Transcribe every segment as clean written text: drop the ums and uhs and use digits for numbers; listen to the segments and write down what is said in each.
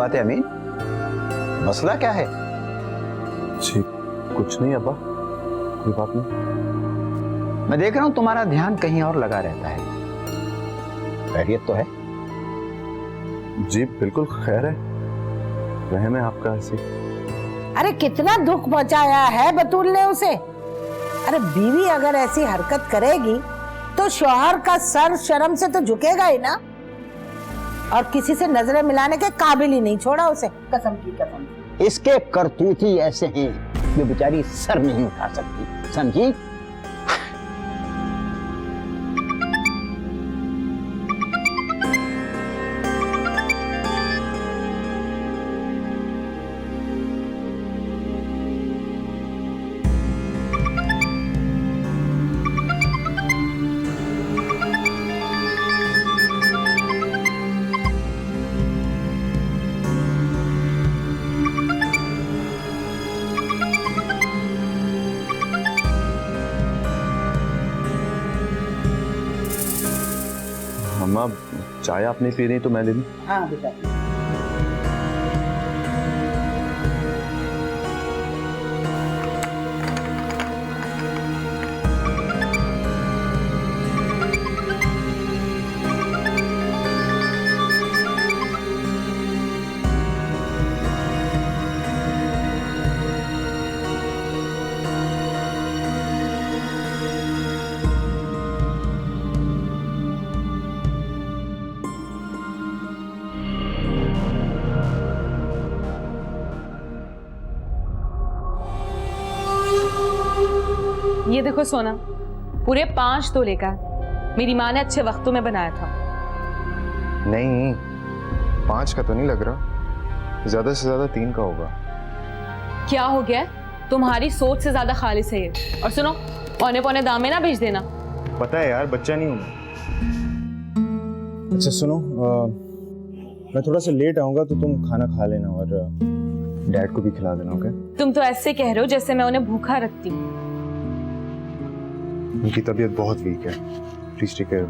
बात है अमीन? मसला क्या है? जी कुछ नहीं अब्बा, कोई बात नहीं। मैं देख रहा हूं तुम्हारा ध्यान कहीं और लगा रहता है। खैरियत तो है? जी बिल्कुल खैर है। रहम है आपका ऐसे। अरे कितना दुख पहुंचाया है बतूल ने उसे। अरे बीवी अगर ऐसी हरकत करेगी तो शौहर का सर शर्म से तो झुकेगा ही ना, और किसी से नजरें मिलाने के काबिल ही नहीं छोड़ा उसे, कसम की कसम। इसके करतूत ही ऐसे हैं कि बेचारी सर नहीं उठा सकती, समझी? अम्मा चाय आप नहीं पी रही तो मैं ले लूं? हाँ बेटा। ये देखो सोना, पूरे 5 तोले का मेरी माँ ने अच्छे वक्तों में बनाया था। नहीं 5 का तो नहीं लग रहा, ज्यादा से ज्यादा 3 का होगा। क्या हो गया? तुम्हारी सोच से ज्यादा खालिस है ये। और सुनो, पौने पौने दाम में ना भेज देना। पता है यार, बच्चा नहीं हूं मैं। अच्छा सुनो, मैं थोड़ा सा लेट आऊंगा तो तुम खाना खा लेना और डैड को भी खिला देना, ओके? तुम तो ऐसे कह रहे हो जैसे मैं उन्हें भूखा रखती हूँ। उनकी तबीयत बहुत वीक है, प्लीज टेक केयर।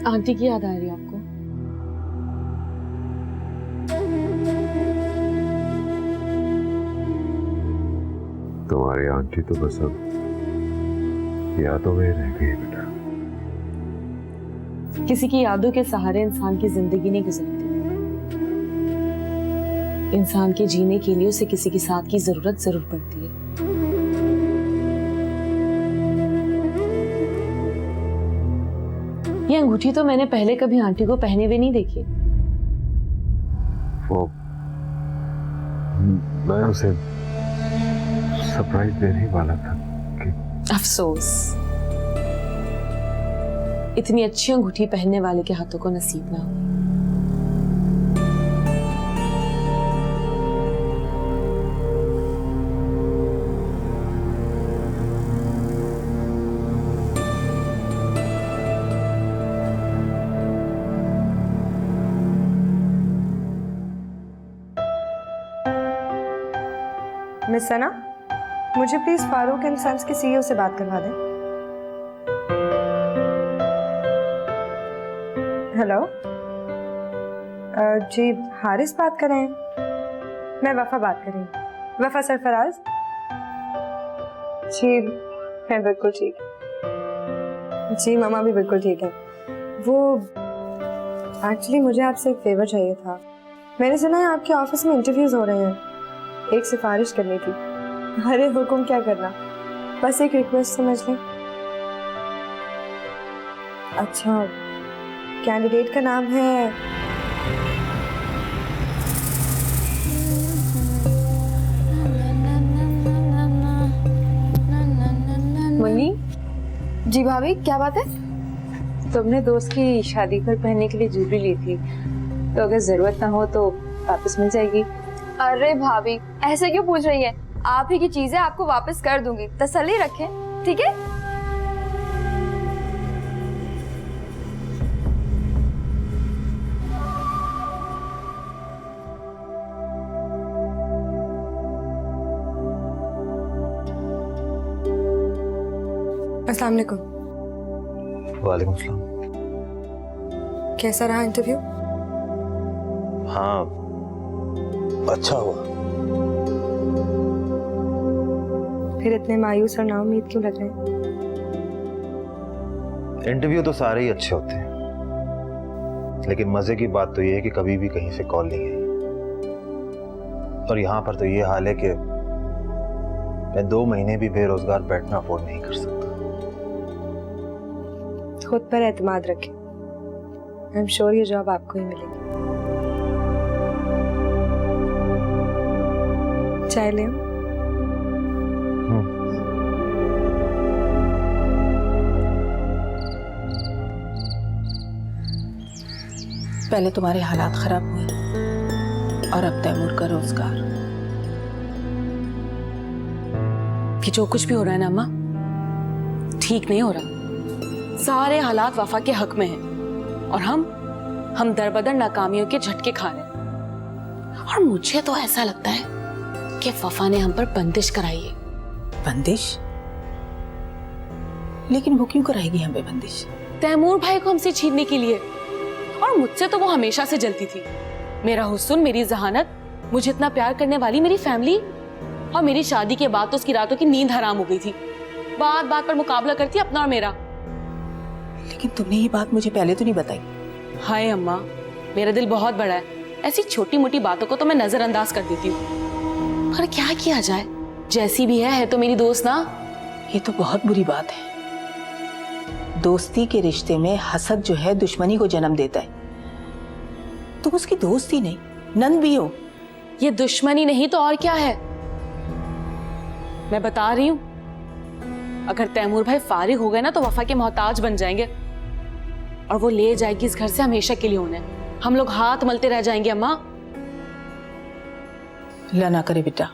आंटी की याद आ रही है आपको? तुम्हारी आंटी तो बस अब यादों में रह गई बेटा। किसी की यादों के सहारे इंसान की जिंदगी नहीं गुजरती। इंसान के जीने के लिए उसे किसी के साथ की जरूरत जरूर पड़ती है। ये अंगूठी तो मैंने पहले कभी आंटी को पहने हुए नहीं देखी। वो मैं उसे सरप्राइज देने ही वाला था कि... अफसोस, इतनी अच्छी अंगूठी पहनने वाले के हाथों को नसीब ना हो। मिस सना, मुझे प्लीज फारूक एंड सन्स के सीईओ से बात करवा दें। हेलो जी, हारिस बात कर रहे हैं? मैं वफा बात कर रही हूँ। वफा सरफराज जी, मैं बिल्कुल ठीक। जी मामा भी बिल्कुल ठीक है। वो एक्चुअली मुझे आपसे एक फेवर चाहिए था। मैंने सुना है आपके ऑफिस में इंटरव्यूज हो रहे हैं, एक सिफारिश करनी थी। अरे हुक्म क्या करना, बस एक रिक्वेस्ट समझ लें। अच्छा, कैंडिडेट का नाम है मुन्नी, जी भाभी, क्या बात है? तुमने दोस्त की शादी पर पहनने के लिए ज्वेलरी ली थी, तो अगर जरूरत ना हो तो वापस मिल जाएगी। अरे भाभी, ऐसे क्यों पूछ रही है? आप ही की चीजें आपको वापस कर दूंगी, तसल्ली रखें, ठीक है? अस्सलाम वालेकुम। वालेकुम सलाम। कैसा रहा इंटरव्यू? हाँ, अच्छा हुआ। फिर इतने मायूस और नाउम्मीद क्यों लग रहे हैं? इंटरव्यू तो सारे ही अच्छे होते हैं, लेकिन मजे की बात तो ये है कि कभी भी कहीं से कॉल नहीं आई। और यहाँ पर तो ये हाल है कि मैं 2 महीने भी बेरोजगार बैठना अफोर्ड नहीं कर सकता। खुद पर एतमाद रखें, आई एम श्योर ये जॉब आपको ही मिलेगी। चाय ले आओ? पहले तुम्हारे हालात खराब हुए और अब तैमूर का रोजगार। कि जो कुछ भी हो रहा है ना अम्मा, ठीक नहीं हो रहा। सारे हालात वफा के हक में हैं और हम दरबदर नाकामियों के झटके खा रहे हैं। और मुझे तो ऐसा लगता है कि वफा ने हम पर बंदिश कराई है। बंदिश? लेकिन वो क्यों कराएगी हमें बंदिश? तैमूर भाई को हमसे छीनने के लिए। और मुझसे तो वो हमेशा से जलती थी। मेरा हुस्न, मेरी जहानत, मुझे इतना प्यार करने वाली मेरी फैमिली, और मेरी शादी के बाद तो उसकी रातों की नींद हराम हो गई थी। बात बात पर मुकाबला करती अपना और मेरा। लेकिन तुमने ये बात मुझे पहले तो नहीं बताई। हाय अम्मा, मेरा दिल बहुत बड़ा है, ऐसी छोटी मोटी बातों को तो मैं नजरअंदाज कर देती हूँ। पर क्या किया जाए, जैसी भी है तो मेरी दोस्त ना। ये तो बहुत बुरी बात है। दोस्ती के रिश्ते में हसद जो है दुश्मनी को जन्म देता है। तुम उसकी दोस्त ही नहीं, नंद भी हो। ये दुश्मनी नहीं तो और क्या है? मैं बता रही हूँ, अगर तैमूर भाई फारिग हो गए ना तो वफा के मोहताज बन जाएंगे और वो ले जाएगी इस घर से हमेशा के लिए उन्हें। हम लोग हाथ मलते रह जाएंगे अम्मा। अल्लाह ना करे बेटा,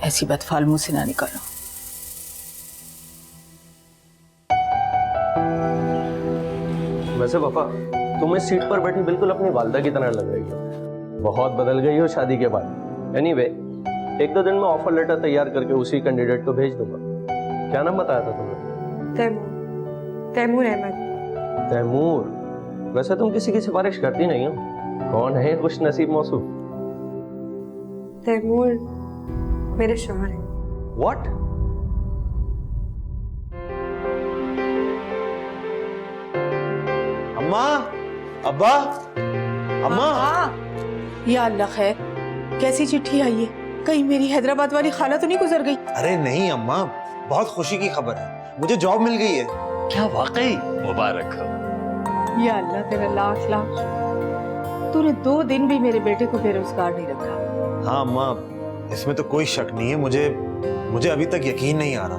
ऐसी बदफाल मुंह से ना निकालो। वैसे वफा, तुम इस सीट पर बैठी बिल्कुल अपनी वालदा की तरह लग रही हो। बहुत बदल गई हो शादी के बाद। एनीवे, 1-2 दिन में ऑफर लेटर तैयार करके उसी कैंडिडेट को भेज दूंगा। क्या नाम बताया था तुमने? तैमूर अहमद। तैमूर? वैसे तुम किसी की सिफारिश करती नहीं हो। कौन है खुश नसीब मौसूफ? तैमूर मेरे शौहर हैं। व्हाट? अम्मा, अब्बा, अम्मा। या अल्लाह खैर, कैसी चिट्ठी आई है? कहीं मेरी हैदराबाद वाली खाला तो नहीं गुजर गई? अरे नहीं अम्मा, बहुत खुशी की खबर है, मुझे जॉब मिल गई है। क्या वाकई? मुबारक हो। या अल्लाह तेरा लाख लाख। तूने 2 दिन भी मेरे बेटे को बेरोजगार नहीं रखा। हाँ अम्मा, इसमें तो कोई शक नहीं है। मुझे अभी तक यकीन नहीं आ रहा।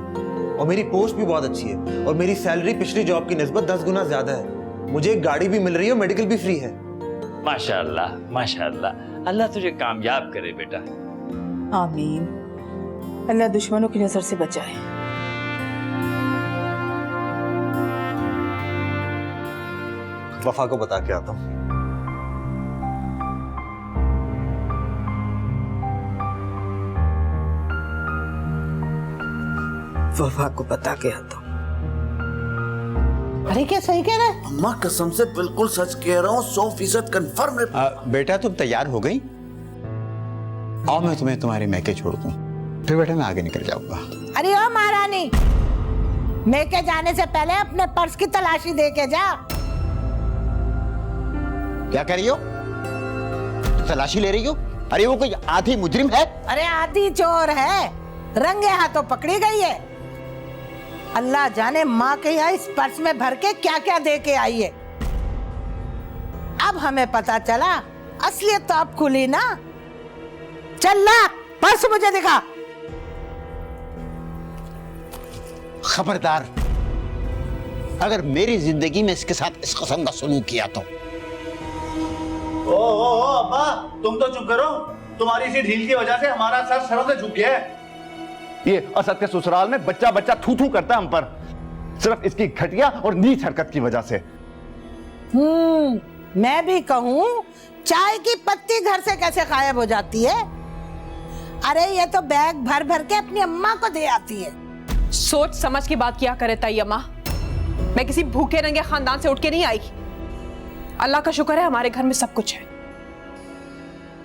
और मेरी पोस्ट भी बहुत अच्छी है और मेरी सैलरी पिछली जॉब की निस्बत 10 गुना ज्यादा है। मुझे एक गाड़ी भी मिल रही है, मेडिकल भी फ्री है। माशाअल्लाह, माशाअल्लाह। अल्लाह तुझे कामयाब करे बेटा। आमीन। अल्लाह दुश्मनों की नजर से बचाए। वफा को बता के आता हूँ। वफा को बता के आता हूँ। अरे क्या सही कह रहा है? अम्मा कसम से बिल्कुल सच कह रहा हूँ, 100% कंफर्म। बेटा तुम तैयार हो गई? आओ मैं तुम्हें तुम्हारे मैके छोड़ दूं। फिर बेटा मैं आगे निकल जाऊंगा। अरे ओ महारानी, मैं के जाने से पहले अपने पर्स की तलाशी दे के जा। क्या कर रही हो? तलाशी ले रही हो? अरे वो कोई आधी मुजरिम है? अरे आधी चोर है, रंगे हाथों पकड़ी गई है। अल्लाह जाने माँ के यहाँ इस पर्स में भर के क्या क्या दे के आई है। अब हमें पता चला, असलियत तो अब खुली ना। चल ला पर्स मुझे दिखा। खबरदार, अगर मेरी जिंदगी में इसके साथ इस किस्म का सलूक किया तो। ओ अब्बा, तुम तो चुप करो। तुम्हारी इसी ढील की वजह से हमारा सर सरों से झुक गया है। ये असद के ससुराल में बच्चा बच्चा थू थू करता है हम पर, सिर्फ इसकी घटिया और नीच हरकत की वजह से। मैं भी कहूँ, चाय की पत्ती घर से कैसे गायब हो जाती है? अरे ये तो बैग भर भर के अपनी अम्मा को दे आती है। सोच समझ की बात किया करे ताई अम्मा, मैं किसी भूखे नंगे खानदान से उठ के नहीं आई। अल्लाह का शुक्र है हमारे घर में सब कुछ है।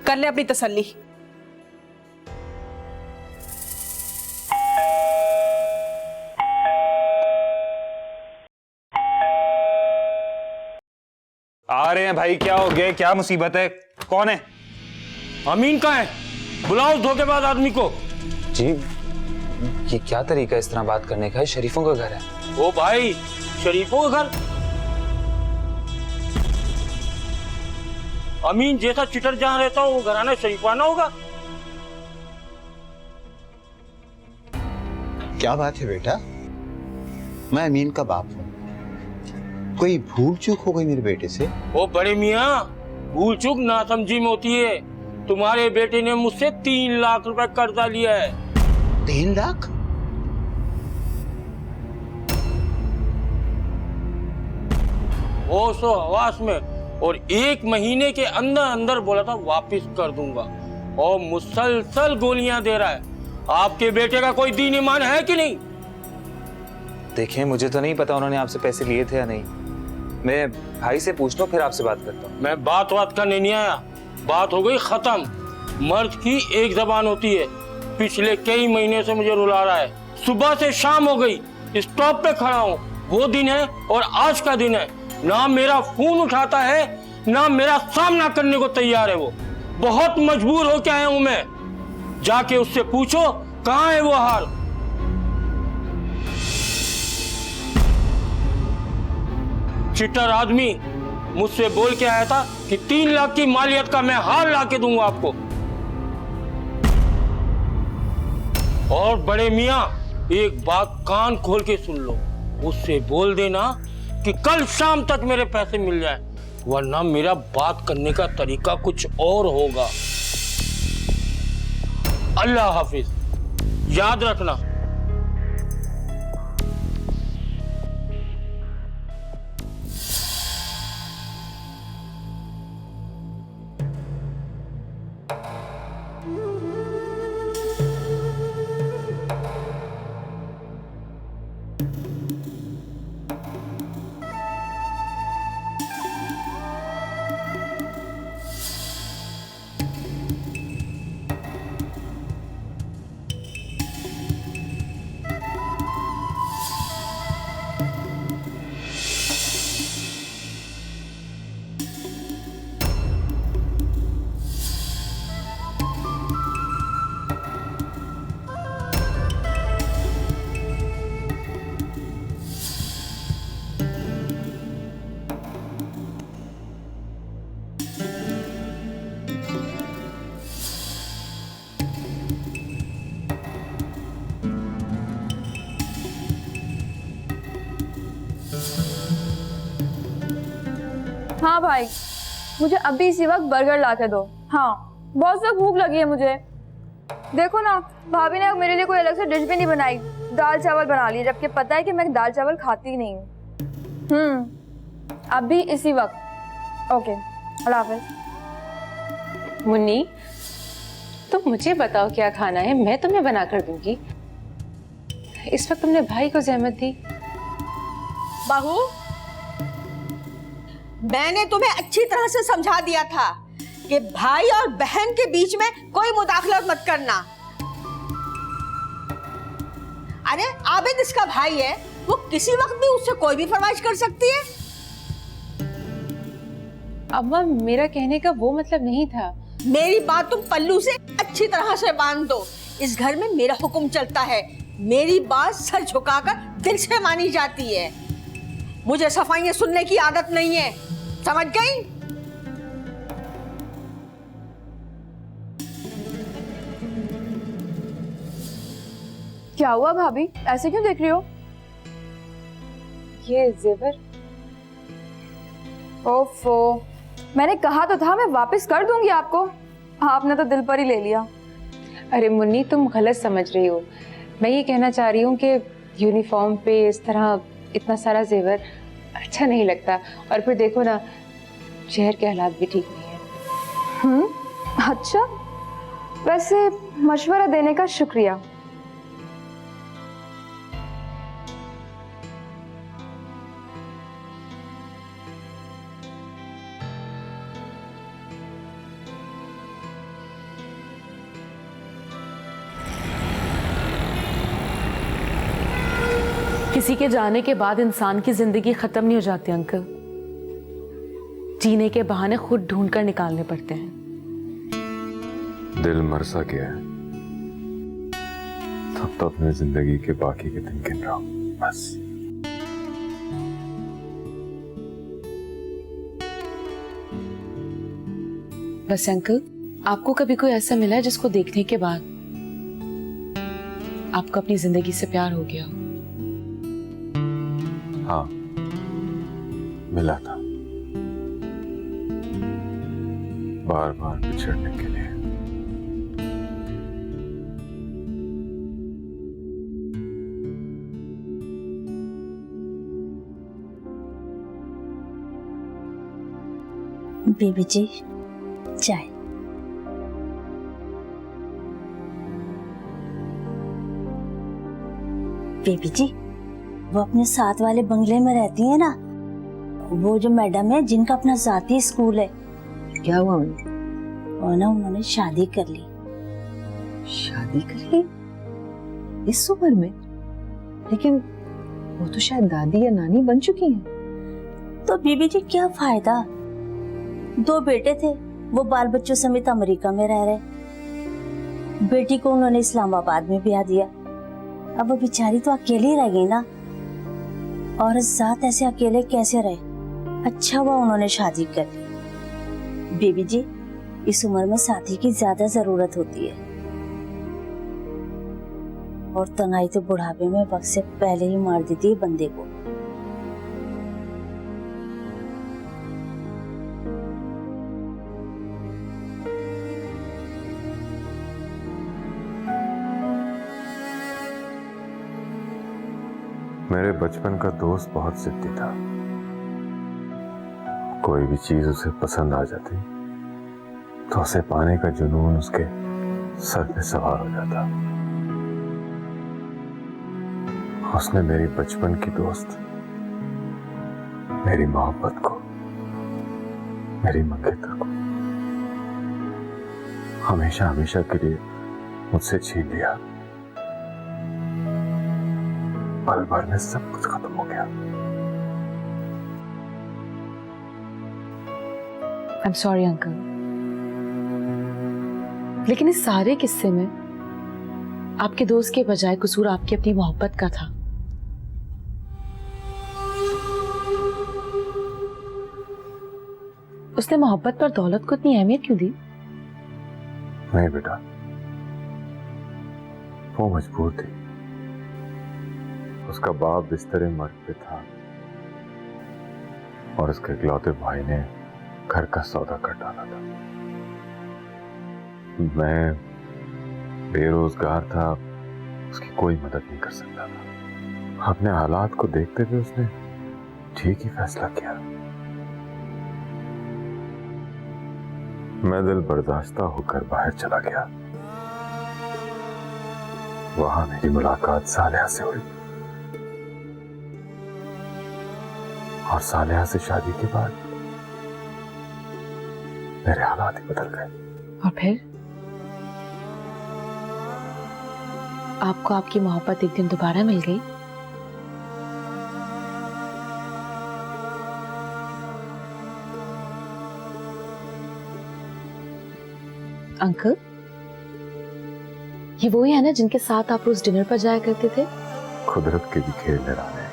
कर ले अपनी तसल्ली। आ रहे हैं भाई, क्या हो गया? क्या मुसीबत है? कौन है? अमीन कहाँ है? बुलाओ उस धोखेबाज आदमी को। जी ये क्या तरीका है इस तरह बात करने का? शरीफों का घर है। ओ भाई, शरीफों का घर? अमीन जैसा चिटर जहां रहता हो वो घराना शरीफाना होगा। क्या बात है बेटा? मैं अमीन का बाप हूँ। कोई भूल चूक हो गई मेरे बेटे से? ओ बड़े मियाँ, भूल चूक नासमझी में होती है। तुम्हारे बेटे ने मुझसे 3 लाख रुपए कर्जा लिया है। 3 लाख? होश और हवास में, और 1 महीने के अंदर अंदर बोला था वापस कर दूंगा, और मुसलसल गोलियां दे रहा है। आपके बेटे का कोई दीन ईमान है कि नहीं? देखिए मुझे तो नहीं पता उन्होंने आपसे पैसे लिए थे या नहीं। मैं भाई से पूछ लूं फिर आपसे बात करता हूँ। मैं बात करने नहीं आया, बात हो गई खत्म। मर्द की एक जबान होती है। पिछले कई महीने से मुझे रुला रहा है, सुबह से शाम हो गई, स्टॉप पे खड़ा हूँ। वो दिन है और आज का दिन है, ना मेरा फोन उठाता है ना मेरा सामना करने को तैयार है। वो बहुत मजबूर हो के आया हूं मैं। जाके उससे पूछो कहाँ है वो हार। चिटर आदमी मुझसे बोल के आया था कि 3 लाख की मालियत का मैं हार ला के दूंगा आपको। और बड़े मियां, एक बात कान खोल के सुन लो, उससे बोल देना कि कल शाम तक मेरे पैसे मिल जाए, वरना मेरा बात करने का तरीका कुछ और होगा। अल्लाह हाफिज, याद रखना। हाँ भाई, मुझे अभी इसी वक्त बर्गर ला के दो। हाँ, बहुत ज़्यादा भूख लगी है मुझे। देखो ना, भाभी ने मेरे लिए कोई अलग से डिश भी नहीं बनाई, दाल चावल बना लिए, जबकि पता है कि मैं दाल चावल खाती ही नहीं हूँ। अभी इसी वक्त। ओके, अल्लाह हाफ़िज़। मुन्नी, तो मुझे बताओ क्या खाना है, मैं तुम्हें बना कर दूंगी। इस वक्त तुमने भाई को ज़हमत दी। बहू, मैंने तुम्हें अच्छी तरह से समझा दिया था कि भाई और बहन के बीच में कोई मुदाखलत मत करना। अरे आबिद इसका भाई है, वो किसी वक्त भी उससे कोई भी फरमाइश कर सकती है। अम्मा मेरा कहने का वो मतलब नहीं था। मेरी बात तुम पल्लू से अच्छी तरह से बांध दो। इस घर में मेरा हुक्म चलता है, मेरी बात सर झुकाकर दिल से मानी जाती है। मुझे सफाइयां सुनने की आदत नहीं है, समझ गई? क्या हुआ भाभी, ऐसे क्यों देख रही हो? ये जेवर। ओफो, मैंने कहा तो था मैं वापस कर दूंगी आपको, आपने तो दिल पर ही ले लिया। अरे मुन्नी तुम गलत समझ रही हो। मैं ये कहना चाह रही हूँ कि यूनिफॉर्म पे इस तरह इतना सारा जेवर अच्छा नहीं लगता, और फिर देखो ना शहर के हालात भी ठीक नहीं है। अच्छा, वैसे मशवरा देने का शुक्रिया। किसी के जाने के बाद इंसान की जिंदगी खत्म नहीं हो जाती अंकल, जीने के बहाने खुद ढूंढ कर निकालने पड़ते हैं। दिल मर सा गया है, तब तो अपने जिंदगी के बाकी के दिन गिन रहा हूं बस। बस अंकल, आपको कभी कोई ऐसा मिला है जिसको देखने के बाद आपको अपनी जिंदगी से प्यार हो गया? हाँ, मिला था, बार बार बिछड़ने के लिए। बेबी जी चाय। बेबी जी, वो अपने साथ वाले बंगले में रहती है ना, वो जो मैडम है जिनका अपना जाती स्कूल है। क्या हुआ उन्हें? वो ना उन्होंने शादी कर ली। शादी कर ली इस उम्र में? लेकिन वो तो शायद दादी या नानी बन चुकी हैं। तो बीबी जी क्या फायदा, 2 बेटे थे, वो बाल बच्चों समेत अमेरिका में रह रहे। बेटी को उन्होंने इस्लामाबाद में ब्याह दिया। अब वो बेचारी तो अकेली रह गई ना, और साथ ऐसे अकेले कैसे रहे। अच्छा हुआ उन्होंने शादी कर ली। बीबी जी, इस उम्र में साथी की ज्यादा जरूरत होती है, और तन्हाई तो बुढ़ापे में वक्त से पहले ही मार देती है बंदे को। मेरे बचपन का दोस्त बहुत जिद्दी था। कोई भी चीज उसे पसंद आ जाती तो उसे पाने का जुनून उसके सर पे सवार हो जाता। उसने मेरी बचपन की दोस्त, मेरी मोहब्बत को, मेरी मंगेतर को हमेशा हमेशा के लिए मुझसे छीन लिया। पल भर में सब कुछ खत्म हो गया। I'm sorry अंकल, लेकिन इस सारे किस्से में आपके दोस्त के बजाय कसूर आपकी अपनी मोहब्बत का था। उसने मोहब्बत पर दौलत को इतनी अहमियत क्यों दी? नहीं बेटा, वो मजबूर थी। उसका बाप बिस्तरे मर्द पे था और उसके इकलौते भाई ने घर का सौदा कर डाला था। मैं बेरोजगार था, उसकी कोई मदद नहीं कर सकता था। अपने हालात को देखते हुए उसने ठीक ही फैसला किया। मैं दिल बर्दाश्ता होकर बाहर चला गया। वहां मेरी मुलाकात सालिहा से हुई, और सालिहा से शादी के बाद मेरे हालात ही बदल गए। और फिर आपको आपकी मोहब्बत एक दिन दोबारा मिल गई? अंकल, ये वही है ना जिनके साथ आप रोज डिनर पर जाया करते थे? कुदरत के भी खेल निराले।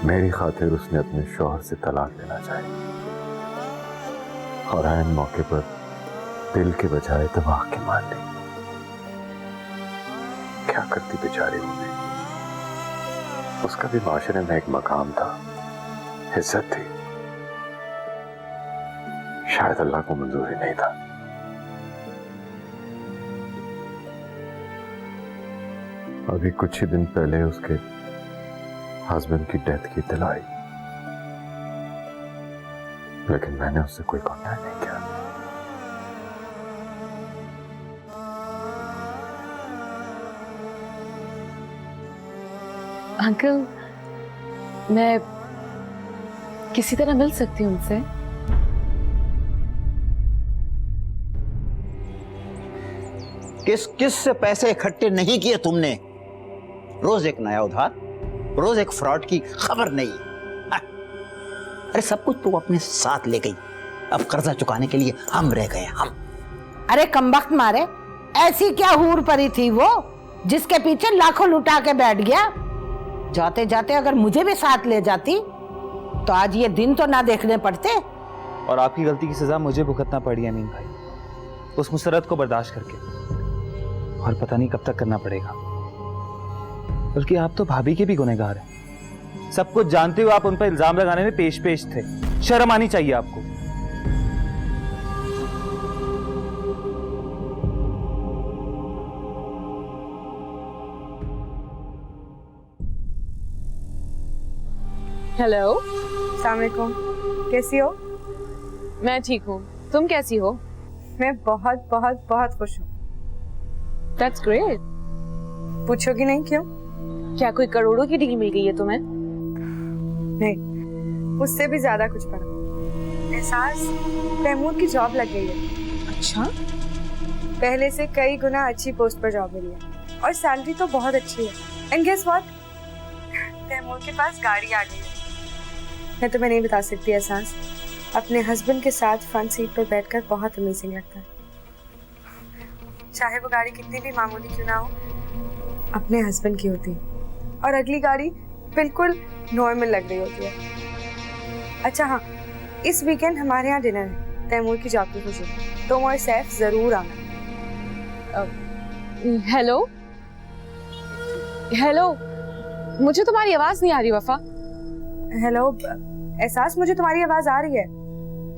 मेरी खातिर उसने अपने शौहर से तलाक लेना चाही और ऐन मौके पर दिल के बजाय दिमाग के मान ली। क्या करती बेचारी वो भी? उसका भी माशरे में एक मकाम था, इज्जत थी। शायद अल्लाह को मंजूर ही नहीं था। अभी कुछ ही दिन पहले उसके हस्बैंड की डेथ की इत्तला आई, लेकिन मैंने उससे कोई कांटेक्ट नहीं किया। अंकल, मैं किसी तरह मिल सकती हूँ उनसे? किस किस से पैसे इकट्ठे नहीं किए तुमने? रोज एक नया उधार, रोज एक फ्रॉड की खबर नहीं। अरे सब कुछ तू अपने साथ ले गई, अब कर्जा चुकाने के लिए हम रह गए हम। अरे कमबख्त मारे, ऐसी क्या हूर परी थी वो जिसके पीछे लाखों लुटा के बैठ गया? जाते जाते अगर मुझे भी साथ ले जाती तो आज ये दिन तो ना देखने पड़ते। और आपकी गलती की सजा मुझे भुगतना पड़ी अमीन भाई, उस मुसरत को बर्दाश्त करके, और पता नहीं कब तक करना पड़ेगा। बल्कि आप तो भाभी के भी गुनहगार हैं। सब कुछ जानते हुए आप उन पर इल्जाम लगाने में पेश थे। शर्म आनी चाहिए आपको। हेलो, अस्सलाम वालेकुम। कैसी हो? मैं ठीक हूँ, तुम कैसी हो? मैं बहुत बहुत बहुत खुश हूँ। That's great. पूछोगी नहीं क्यों? क्या कोई करोड़ों की डील मिल गई है तुम्हें? नहीं, उससे भी ज्यादा कुछ बड़ा। एहसास, तैमूर की जॉब लग गई है। अच्छा? पहले से कई गुना अच्छी पोस्ट पर जॉब मिली है और सैलरी तो बहुत अच्छी है। And guess what? तैमूर के पास गाड़ी आ गई है। मैं तुम्हें नहीं बता सकती एहसास, अपने हस्बैंड के साथ फ्रंट सीट पर बैठकर बहुत अमेजिंग लगता है। चाहे वो गाड़ी कितनी भी मामूली क्यों ना हो, अपने हस्बैंड की होती है और अगली गाड़ी बिल्कुल नॉर्मल लग रही होती है। अच्छा हाँ, इस वीकेंड हमारे यहाँ डिनर है तैमूर की जॉब की खुशी। तुम और सैफ जरूर आना। हेलो हेलो, मुझे तुम्हारी आवाज नहीं आ रही वफा। हेलो एहसास, मुझे तुम्हारी आवाज आ रही है।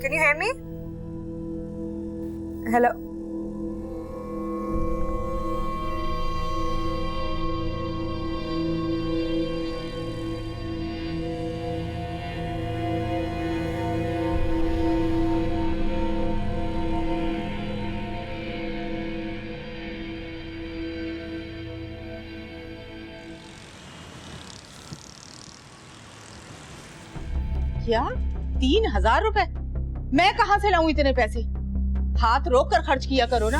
Can you hear me? Hello. क्या 3,000 रुपए? मैं कहां से लाऊं इतने पैसे? हाथ रोक कर खर्च किया करो ना।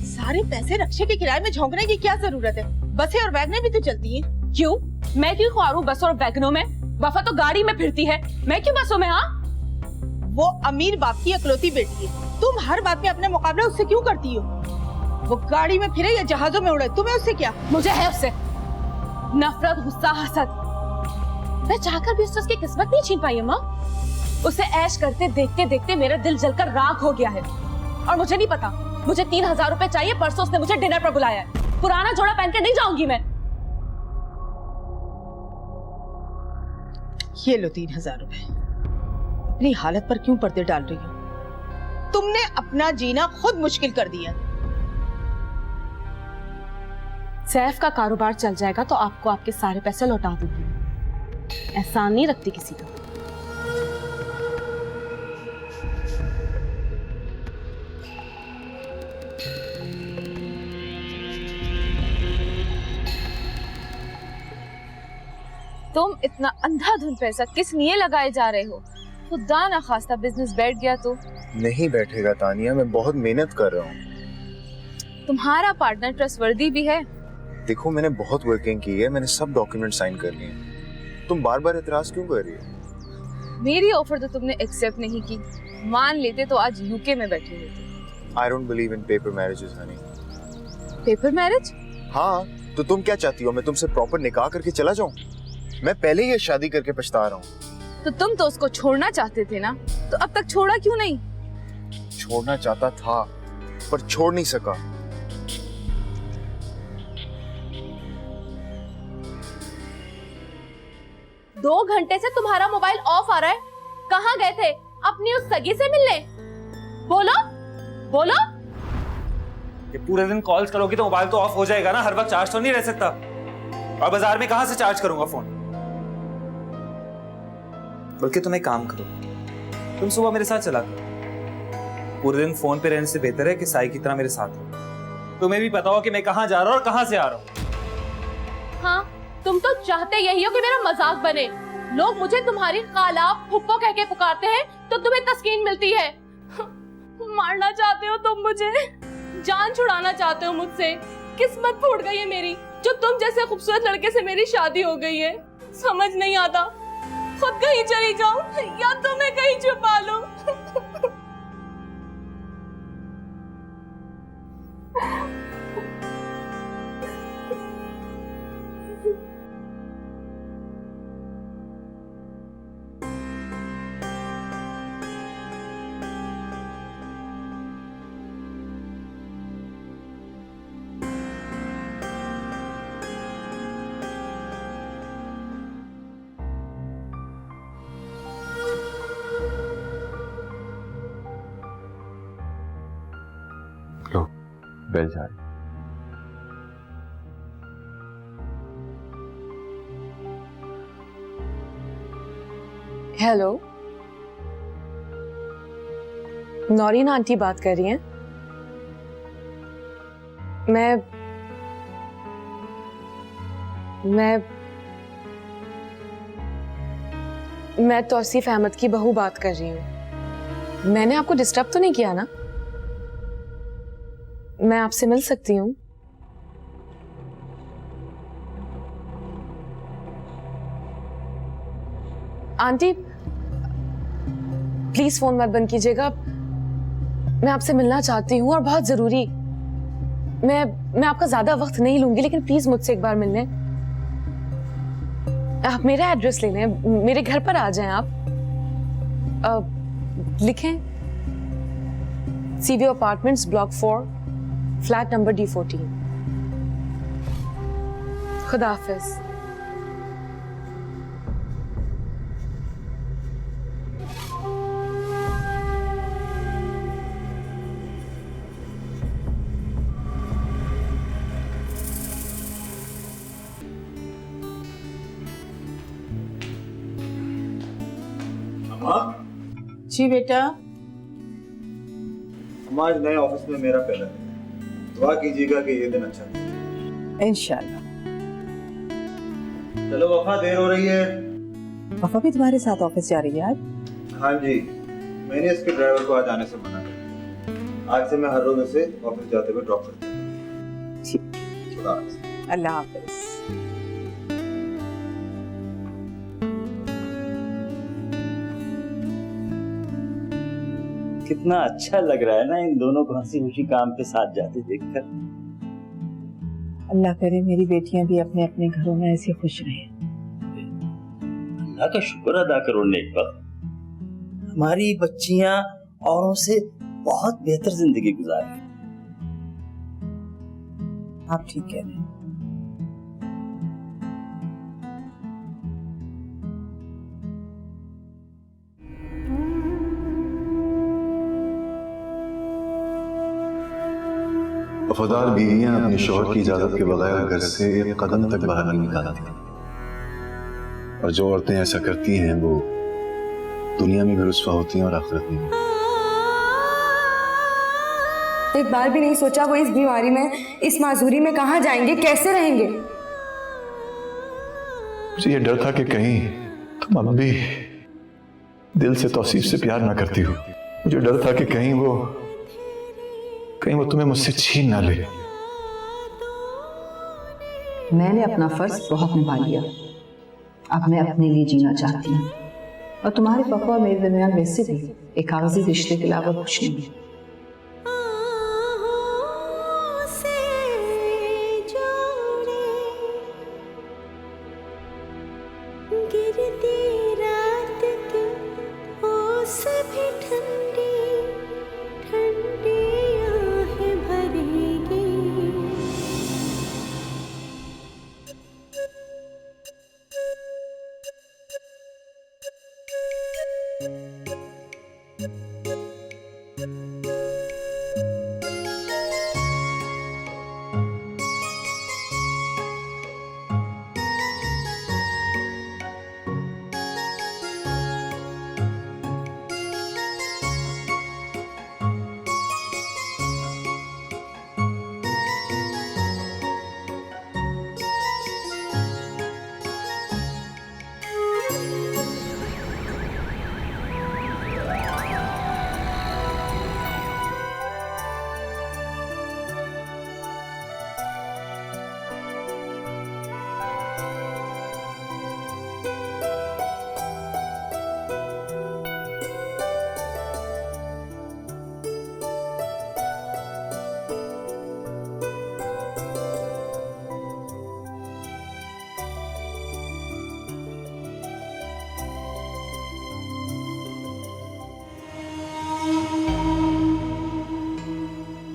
सारे पैसे रक्षे के किराए में झोंकने की क्या जरूरत है? बसें और वैगनें भी तो चलती हैं। क्यों? मैं क्यों ख्वारूं बस और वैगनों में? वफा तो गाड़ी में फिरती है, मैं क्यों बसों में? हाँ, वो अमीर बाप की इकलौती बेटी है। तुम हर बात में अपने मुकाबला उससे क्यों करती हो? वो गाड़ी में फिरे या जहाजों में उड़े, तुम्हें उससे क्या? मुझे है उससे नफरत, गुस्सा, हसद। मैं चाहकर भी उससे उसकी किस्मत नहीं छीन पाई अम्मा। उसे ऐश करते देखते देखते मेरा दिल जलकर राख हो गया है। और मुझे नहीं पता, मुझे 3,000 रुपए चाहिए। परसों उसने मुझे डिनर पर बुलाया है। पुराना जोड़ा पहन के नहीं जाऊंगी मैं। ये लो 3,000 रुपए। अपनी हालत पर क्यों पर्दे डाल रही हो? तुमने अपना जीना खुद मुश्किल कर दिया। सैफ का कारोबार चल जाएगा तो आपको आपके सारे पैसे लौटा दूंगी। एहसान नहीं रखती किसी का। तुम इतना अंधाधुंध पैसा किस लिए लगाए जा रहे हो? खुदा ना खास्ता बिजनेस बैठ गया तो? नहीं बैठेगा तानिया, मैं बहुत मेहनत कर रहा हूँ। तुम्हारा पार्टनर ट्रस्टवर्दी भी है? देखो मैंने बहुत वर्किंग की है, मैंने सब डॉक्यूमेंट साइन कर लिए हैं। तुम बार बार इतराज क्यों कर रही हो? मेरी ऑफर तो तुमने एक्सेप्ट नहीं की। मान लेते तो आज यूके में बैठे होते। I don't believe in paper marriages, honey. Paper marriage? हाँ, तो तुम क्या चाहती हो? मैं तुमसे प्रॉपर निकाह करके चला जाऊं? मैं पहले ही शादी करके पछता रहा हूँ। तो तुम तो उसको छोड़ना चाहते थे ना, तो अब तक छोड़ा क्यों नहीं? छोड़ना चाहता था, पर छोड़ नहीं सका। दो घंटे से तुम्हारा मोबाइल ऑफ आ रहा है। कहाँ गए थे? अपनी उस सगी से मिलने? बोलो बोलो। ये पूरे दिन कॉल्स करोगी तो मोबाइल तो ऑफ हो जाएगा ना, हर वक्त चार्ज तो नहीं रह सकता। और बाजार में कहां से चार्ज करूंगा फोन? बल्कि तुम एक काम करो, तुम सुबह मेरे साथ चला करो। पूरे दिन फोन पे रहने से बेहतर है कि साई की तरह मेरे साथ हो। तुम्हें भी पता हो कि मैं कहां जा रहा हूं और कहां से आ रहा हूं। हाँ, तुम तो चाहते यही हो कि मेरा मजाक बने। लोग मुझे तुम्हारी खाला फुप्पो कह के पुकारते हैं तो तुम्हें तस्कीन मिलती है। मारना चाहते हो तुम मुझे, जान छुड़ाना चाहते हो मुझसे। किस्मत फूट गई है मेरी, जो तुम जैसे खूबसूरत लड़के से मेरी शादी हो गई है। समझ नहीं आता, खुद कहीं चली जाऊं या तुम्हें कहीं छुपा लूं। लो, बेल जा रही। हेलो, नौरीन आंटी बात कर रही हैं? मैं तौसीफ अहमद की बहू बात कर रही हूँ। मैंने आपको डिस्टर्ब तो नहीं किया ना? मैं आपसे मिल सकती हूँ? आंटी प्लीज फोन मत बंद कीजिएगा, मैं आपसे मिलना चाहती हूँ और बहुत जरूरी। मैं आपका ज्यादा वक्त नहीं लूंगी, लेकिन प्लीज मुझसे एक बार मिल लें। आप मेरा एड्रेस ले लें, मेरे घर पर आ जाएं आप। लिखें CV apartments block 4 flat number D14। खुदा हाफिज। जी बेटा। आज नए ऑफिस में मेरा पहला दिन, दुआ कीजिएगा कि ये दिन अच्छा हो। इंशाल्लाह। चलो वफा, देर हो रही है। वफा भी तुम्हारे साथ ऑफिस जा रही है आज? हाँ जी, मैंने इसके ड्राइवर को आज आने से मना कर। आज से मैं हर रोज इसे ऑफिस जाते हुए ड्रॉप करता हूँ। ठीक, अल्लाह हाफिज। कितना अच्छा लग रहा है ना इन दोनों को हंसी खुशी काम पे साथ जाते देखकर। अल्लाह करे मेरी बेटियां भी अपने अपने घरों में ऐसी खुश रहें। अल्लाह का शुक्र अदा करो नेक पर। हमारी बच्चियां औरों से बहुत बेहतर जिंदगी गुजार रही। आप ठीक कह रहे हैं। वफादार बीवियां अपने शौहर की इजाजत के बगैर घर से एक कदम तक बाहर नहीं निकालती, और जो औरतें ऐसा करती हैं वो दुनिया में भी रुस्वा होती हैं और आखिरत में भी। एक बार भी नहीं सोचा वो इस बीमारी में, इस माजूरी में कहाँ जाएंगे, कैसे रहेंगे? मुझे ये डर था कि कहीं तुम अब भी दिल से तौसीफ से प्यार ना करती हो। मुझे डर था कि कहीं वो तुम्हें मुझसे छीन ना ले। मैंने अपना फर्ज बहुत निभा लिया, अब मैं अपने लिए जीना चाहती हूँ। और तुम्हारे पापा और मेरे दरमियान वैसे भी एक कागजी रिश्ते के अलावा कुछ नहीं है।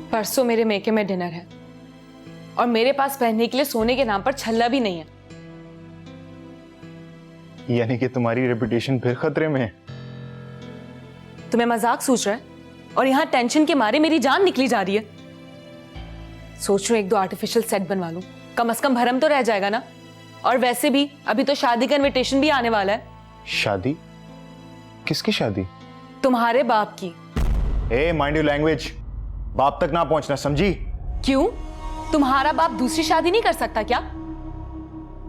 परसों मेरे मेके में डिनर है और मेरे पास पहनने के लिए सोने के नाम पर छल्ला भी नहीं है। यानी कि तुम्हारी रेपुटेशन फिर खतरे में है। तुम्हें मजाक सूझ रहा है और यहाँ टेंशन के मारे मेरी जान निकली जा रही है। सोच रही हूँ एक दो आर्टिफिशियल सेट बनवा लूं, कम से कम भरम तो रह जाएगा ना। और वैसे भी अभी तो शादी का इनविटेशन भी आने वाला है। शादी? किसकी शादी? तुम्हारे बाप की। ए माइंड योर लैंग्वेज, बाप तक ना पहुंचना, समझी? क्यों? तुम्हारा बाप दूसरी शादी नहीं कर सकता क्या?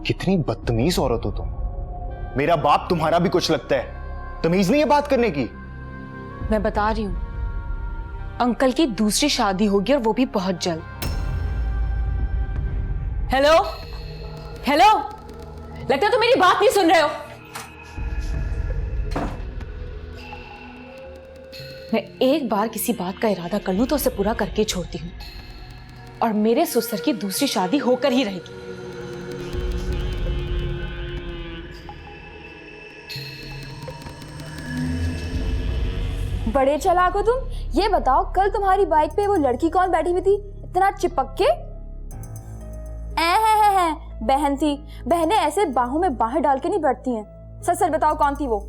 कितनी बदतमीज औरत हो तुम। मेरा बाप तुम्हारा भी कुछ लगता है, तमीज नहीं है बात करने की। मैं बता रही हूं, अंकल की दूसरी शादी होगी और वो भी बहुत जल्द। हेलो हेलो, लगता है तुम मेरी बात नहीं सुन रहे हो। मैं एक बार किसी बात का इरादा कर लूं तो उसे पूरा करके छोड़ती हूं, और मेरे ससुर की दूसरी शादी होकर ही रहेगी। बड़े चालाक हो तुम। ये बताओ, कल तुम्हारी बाइक पे वो लड़की कौन बैठी हुई थी इतना चिपक के? है बहन थी। बहनें ऐसे बाहों में बाहें डाल के नहीं बैठती हैं। सच सच बताओ कौन थी वो?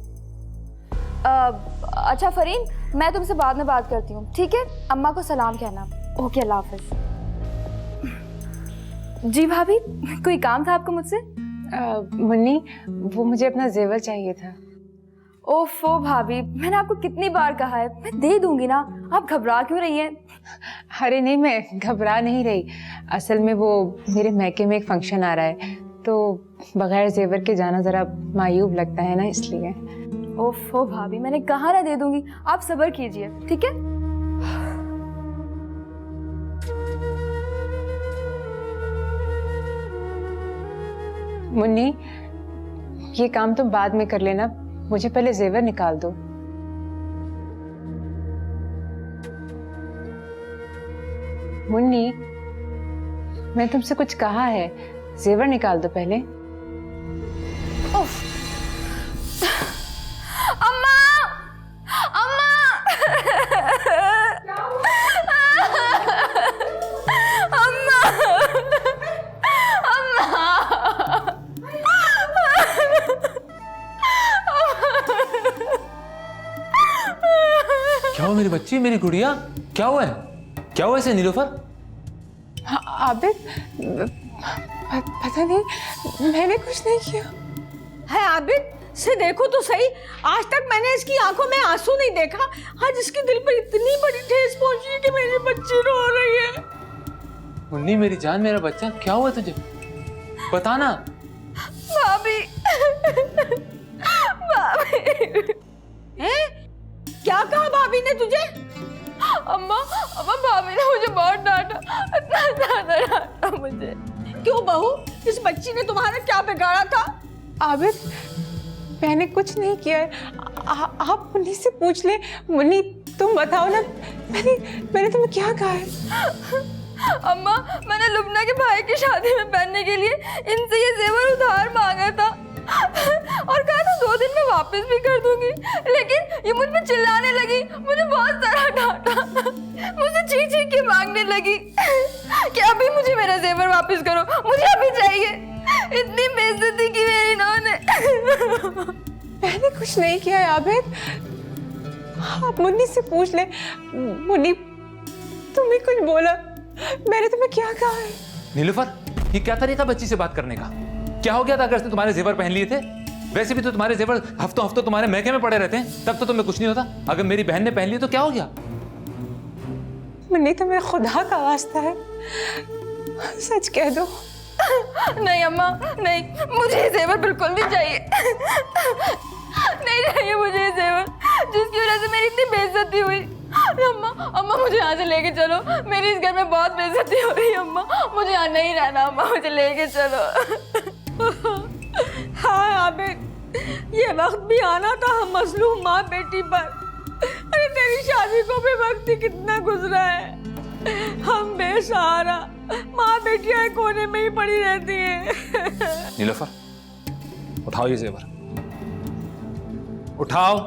अच्छा फरीन, मैं तुमसे बाद में बात करती हूँ, ठीक है? अम्मा को सलाम कहना। ओके, अल्लाह हाफिज। जी भाभी, कोई काम था आपको मुझसे? मुन्नी, वो मुझे अपना जेवर चाहिए था। ओफो भाभी, मैंने आपको कितनी बार कहा है, मैं दे दूंगी ना, आप घबरा क्यों रही हैं? अरे नहीं, मैं घबरा नहीं रही। असल में वो मेरे मैके में एक फंक्शन आ रहा है, तो बगैर जेवर के जाना जरा मायूब लगता है ना, इसलिए। ओफो भाभी, मैंने कहा ना दे दूंगी, आप सब्र कीजिए, ठीक है? मुन्नी, ये काम तुम बाद में कर लेना, मुझे पहले जेवर निकाल दो। मुन्नी, मैं तुमसे कुछ कहा है, जेवर निकाल दो पहले। अम्मा! अम्मा! अम्मा! अम्मा! क्या हुआ मेरी बच्ची, मेरी गुड़िया? क्या हुआ है? क्या हुआ इसे नीलोफर? आबिद, पता नहीं, मैंने कुछ नहीं किया है। आबिद से देखो तो सही, आज तक मैंने इसकी आंखों में आंसू नहीं देखा। आज इसके दिल पर इतनी बड़ी ठेस पहुंची कि मेरी बच्ची रो रही है। मुन्नी मेरी जान, मेरा बच्चा, क्या हुआ तुझे? बताना। भाभी, भाभी। हैं? क्या कहा भाभी ने तुझे? अम्मा, भाभी ने मुझे बहुत डांटा, इतना ज्यादा डांटा मुझे। क्यों बहू, इस बच्ची ने तुम्हारा क्या बिगाड़ा था? आबिद, मैंने कुछ नहीं किया है। आप मुन्नी से पूछ ले। मुन्नी तुम बताओ ना, मैंने तुम्हें क्या कहा है? अम्मा, मैंने लुबना के भाई की शादी में पहनने के लिए इनसे ये जेवर उधार मांगा था और कहा था 2 दिन में वापस भी कर दूंगी, लेकिन ये मुझ पे चिल्लाने लगी, मुझे बहुत सारा डांटा, मुझसे चीख के मांगने लगी कि अभी मुझे मेरा जेवर वापस करो, मुझे अभी चाहिए। इतनी बेइज्जती की मेरी इन्होंने। मैंने कुछ नहीं किया है आबिद, आप मुन्नी से पूछ ले। मुन्नी तुमने कुछ बोला, मैंने तुम्हें क्या कहा है? नीलूफर, ये क्या तरीका बच्ची से बात करने का? क्या हो गया था अगर उसने तुम्हारे जेवर पहन लिए थे? वैसे भी तो तुम्हारे जेवर हफ्तों हफ्तों तुम्हारे महके में पड़े रहते हैं, तब तो तुम्हें कुछ नहीं होता। अगर मेरी बहन ने पहन लिए तो क्या हो गया? मुन्नी तुम्हें खुदा का वास्ता है, सच कह दो। नहीं अम्मा, नहीं, मुझे जेवर बिल्कुल नहीं चाहिए। नहीं चाहिए मुझे ये जेवर, जिसकी वजह से मेरी इतनी बेइज्जती हुई। अम्मा मुझे यहाँ से लेके चलो, मेरी इस घर में बहुत बेइज्जती हो रही है। अम्मा मुझे यहाँ नहीं रहना, अम्मा मुझे लेके चलो। हाँ आबिद, ये वक्त भी आना था हम मजलूम माँ बेटी पर। अरे तेरी शादी को भी वक्त ही कितना गुजरा है, हम बेसहारा माँ बेटियां कोने में ही पड़ी रहती हैं। नीलूफर, उठाओ ये जेवर, उठाओ।